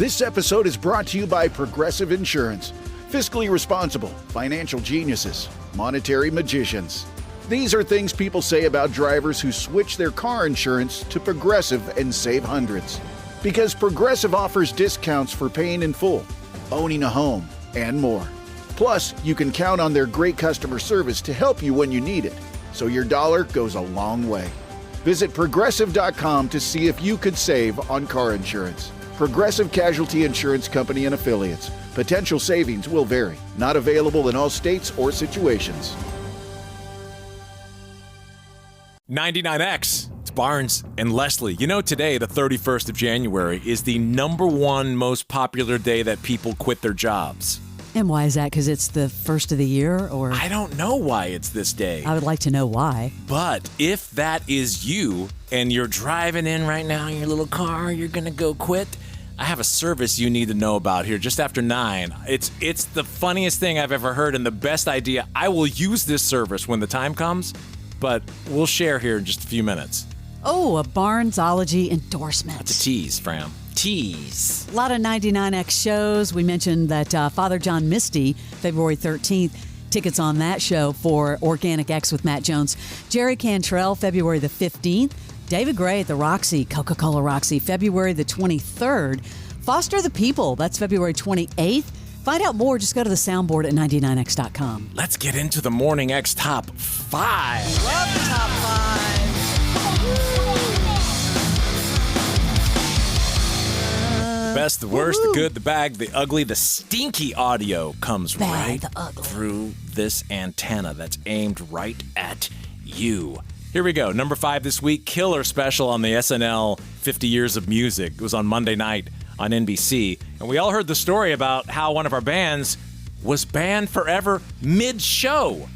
This episode is brought to you by Progressive Insurance. Fiscally responsible, financial geniuses, monetary magicians. These are things people say about drivers who switch their car insurance to Progressive and save hundreds. Because Progressive offers discounts for paying in full, owning a home, and more. Plus, you can count on their great customer service to help you when you need it, so your dollar goes a long way. Visit Progressive.com to see if you could save on car insurance. Progressive Casualty Insurance Company and Affiliates. Potential savings will vary. Not available in all states or situations. 99X. It's Barnes and Leslie. You know, today, the 31st of January, is the #1 most popular day that people quit their jobs. And why is that? Because it's the first of the year, or? I don't know why it's this day. I would like to know why. But if that is you, and you're driving in right now in your little car, you're going to go quit, I have a service you need to know about here just after 9. It's the funniest thing I've ever heard and the best idea. I will use this service when the time comes, but we'll share here in just a few minutes. Oh, a Barnesology endorsement. That's a tease, Fram. Tease. A lot of 99X shows. We mentioned that Father John Misty, February 13th. Tickets on that show for Organic X with Matt Jones. Jerry Cantrell, February the 15th. David Gray at the Roxy, Coca-Cola Roxy, February the 23rd. Foster the People, that's February 28th. Find out more, just go to the soundboard at 99x.com. Let's get into the Morning X Top 5. Love the Top 5. Best, the worst, the good, the bad, the ugly, the stinky audio comes right through this antenna that's aimed right at you. Here we go. Number 5 this week, killer special on the SNL 50 Years of Music. It was on Monday night on NBC. And we all heard the story about how one of our bands was banned forever mid-show.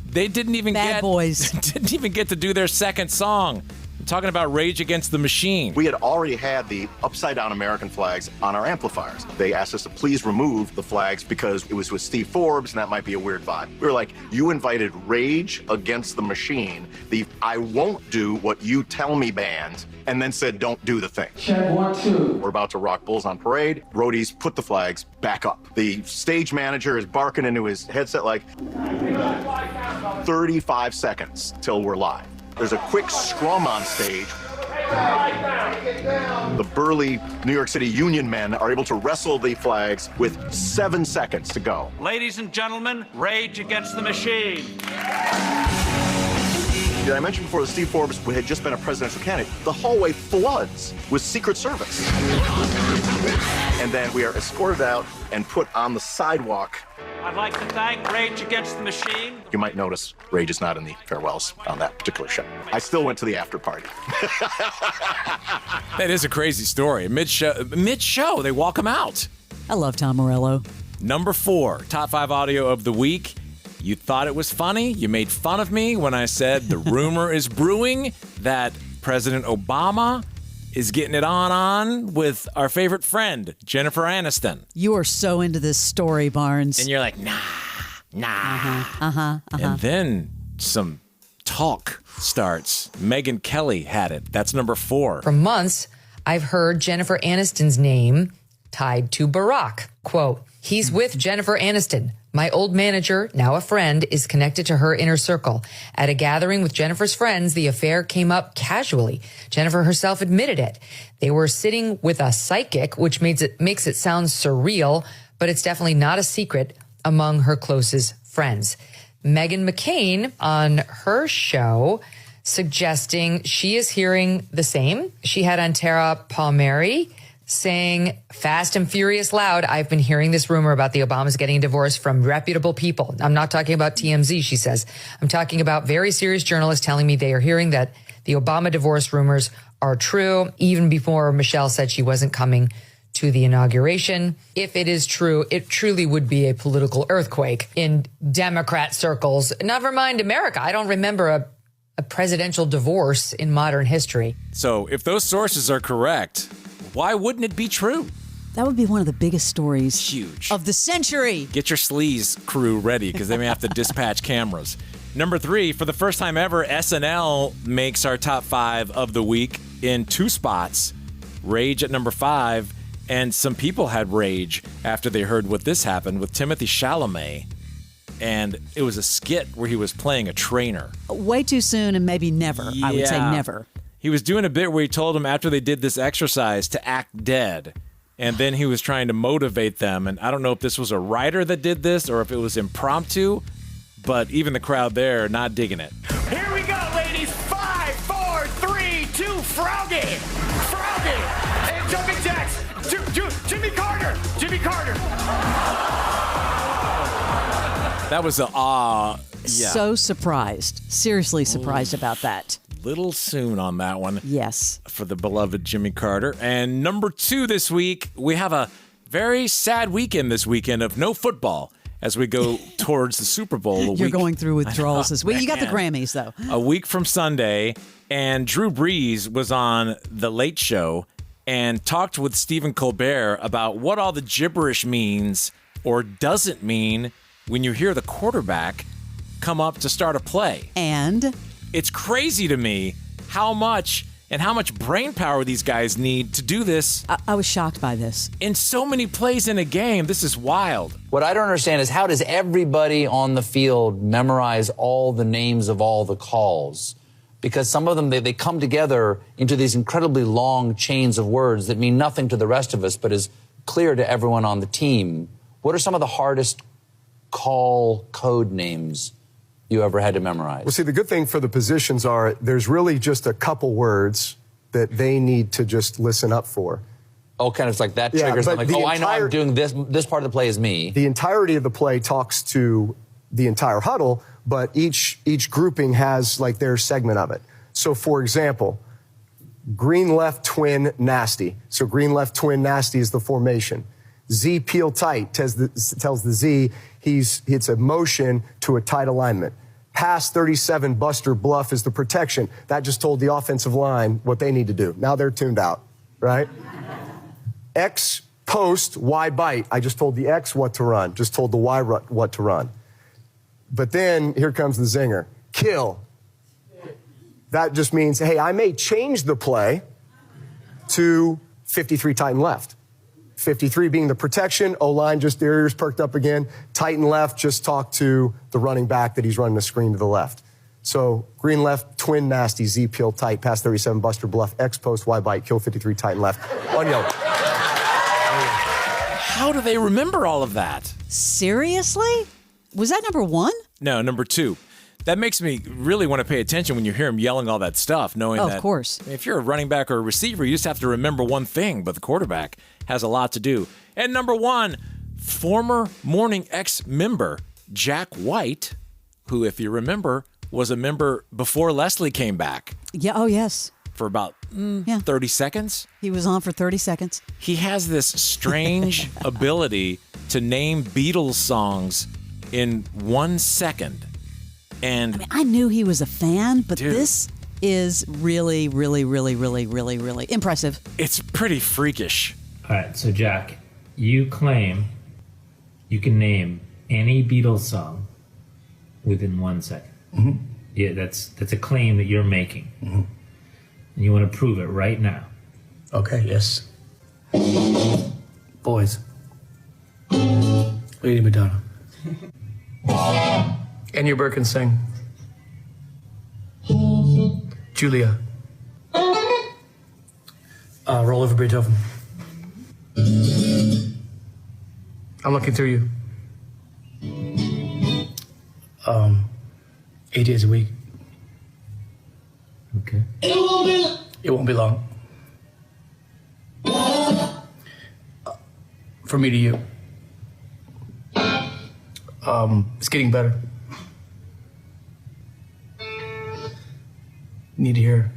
They didn't even Bad boys. didn't even get to do their second song. I'm talking about Rage Against the Machine. We had already had the upside-down American flags on our amplifiers. They asked us to please remove the flags because it was with Steve Forbes, and that might be a weird vibe. We were like, you invited Rage Against the Machine, the I won't do what you tell me band, and then said, don't do the thing. Check 1, 2. We're about to rock Bulls on Parade. Roadies put the flags back up. The stage manager is barking into his headset like 35 seconds till we're live. There's a quick scrum on stage. The burly New York City Union men are able to wrestle the flags with 7 seconds to go. Ladies and gentlemen, Rage Against the Machine. I mentioned before that Steve Forbes had just been a presidential candidate. The hallway floods with Secret Service. And then we are escorted out and put on the sidewalk. I'd like to thank Rage Against the Machine. You might notice Rage is not in the farewells on that particular show. I still went to the after party. That is a crazy story. Mid-show, they walk them out. I love Tom Morello. Number 4, top 5 audio of the week. You thought it was funny. You made fun of me when I said the rumor is brewing that President Obama is getting it on with our favorite friend, Jennifer Aniston. You are so into this story, Barnes. And you're like, nah. And then some talk starts. Megyn Kelly had it. That's number 4. For months, I've heard Jennifer Aniston's name tied to Barack. Quote, he's with Jennifer Aniston. My old manager, now a friend, is connected to her inner circle. At a gathering with Jennifer's friends, the affair came up casually. Jennifer herself admitted it. They were sitting with a psychic, which makes it sound surreal, but it's definitely not a secret among her closest friends. Meghan McCain on her show suggesting she is hearing the same. She had on Tara Palmieri saying, fast and furious loud, I've been hearing this rumor about the Obamas getting a divorce from reputable people. I'm not talking about TMZ, she says. I'm talking about very serious journalists telling me they are hearing that the Obama divorce rumors are true, even before Michelle said she wasn't coming to the inauguration. If it is true, it truly would be a political earthquake in Democrat circles. Never mind America. I don't remember a presidential divorce in modern history. So if those sources are correct, why wouldn't it be true? That would be one of the biggest stories Huge. of the century. Get your sleaze crew ready because they may have to dispatch cameras. Number 3, for the first time ever, SNL makes our top 5 of the week in 2 spots. Rage at number 5 And some people had rage after they heard what this happened with Timothy Chalamet. And it was a skit where he was playing a trainer. Way too soon and maybe never. I would say never. He was doing a bit where he told them after they did this exercise to act dead. And then he was trying to motivate them. And I don't know if this was a writer that did this or if it was impromptu, but even the crowd there not digging it. Here we go, ladies. 5, 4, 3, 2, Froggy. Froggy. And jumping jacks. Jimmy Carter. Jimmy Carter. That was a So surprised. Seriously surprised about that. Little soon on that one. Yes. For the beloved Jimmy Carter. And number 2 this week, we have a very sad weekend this weekend of no football as we go towards the Super Bowl. You're going through withdrawals this week. You got the Grammys, though. A week from Sunday, and Drew Brees was on The Late Show and talked with Stephen Colbert about what all the gibberish means or doesn't mean when you hear the quarterback come up to start a play. And it's crazy to me how much brain power these guys need to do this. I was shocked by this. In so many plays in a game, this is wild. What I don't understand is how does everybody on the field memorize all the names of all the calls? Because some of them, they come together into these incredibly long chains of words that mean nothing to the rest of us, but is clear to everyone on the team. What are some of the hardest call code names you ever had to memorize? Well, see, the good thing for the positions are there's really just a couple words that they need to just listen up for. Oh, kind of like that triggers them. Like, I know I'm doing this. This part of the play is me. The entirety of the play talks to the entire huddle, but each grouping has like their segment of it. So, for example, green left twin nasty. So green left twin nasty is the formation. Z peel tight tells the Z it's a motion to a tight alignment. Pass 37 buster bluff is the protection. That just told the offensive line what they need to do. Now they're tuned out, right? X post Y bite. I just told the X what to run. Just told the Y what to run. But then here comes the zinger. Kill. That just means, hey, I may change the play to 53 tight and left. 53 being the protection, O-line, just their ears perked up again. Tight and left, just talk to the running back that he's running a screen to the left. So green left, twin nasty, Z peel tight, pass 37, buster bluff, X post, Y bite, kill 53, tight and left. On yellow. How do they remember all of that? Seriously? Was that number 1? No, number 2. That makes me really want to pay attention when you hear him yelling all that stuff, knowing that, of course, if you're a running back or a receiver, you just have to remember one thing, but the quarterback has a lot to do. And number 1, former Morning X member Jack White, who, if you remember, was a member before Leslie came back. Yeah. Oh, yes. For about 30 seconds. He was on for 30 seconds. He has this strange ability to name Beatles songs in 1 second. And I knew he was a fan, but this is really, really, really, really, really, really impressive. It's pretty freakish. All right, so Jack, you claim you can name any Beatles song within 1 second. Mm-hmm. Yeah, that's a claim that you're making. Mm-hmm. And you want to prove it right now. Okay, yes. Boys. Lady Madonna. And your Birkin sing. Julia. Roll over Beethoven. I'm looking through you. 8 days a week. Okay. It won't be long. For me to you. It's getting better. Need to hear.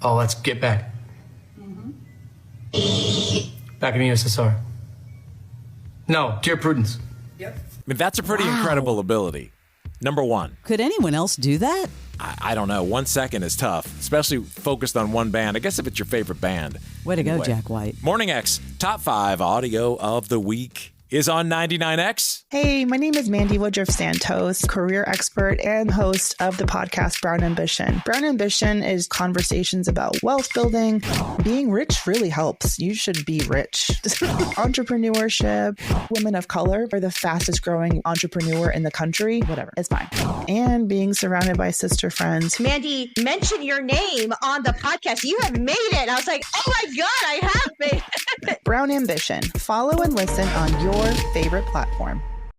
Oh, let's get back. Back in the USSR. No, dear Prudence. Yep. I mean, that's a pretty incredible ability. Number 1. Could anyone else do that? I don't know. 1 second is tough, especially focused on one band. I guess if it's your favorite band. Way to go, Jack White. Morning X, top 5 audio of the week is on 99X. Hey, my name is Mandy Woodruff Santos, career expert and host of the podcast Brown Ambition. Brown Ambition is conversations about wealth building. Being rich really helps. You should be rich. Entrepreneurship. Women of color are the fastest growing entrepreneur in the country. Whatever, it's fine. And being surrounded by sister friends. Mandy, mention your name on the podcast. You have made it. I was like, oh my God, I have made it. Brown Ambition. Follow and listen on your favorite platform.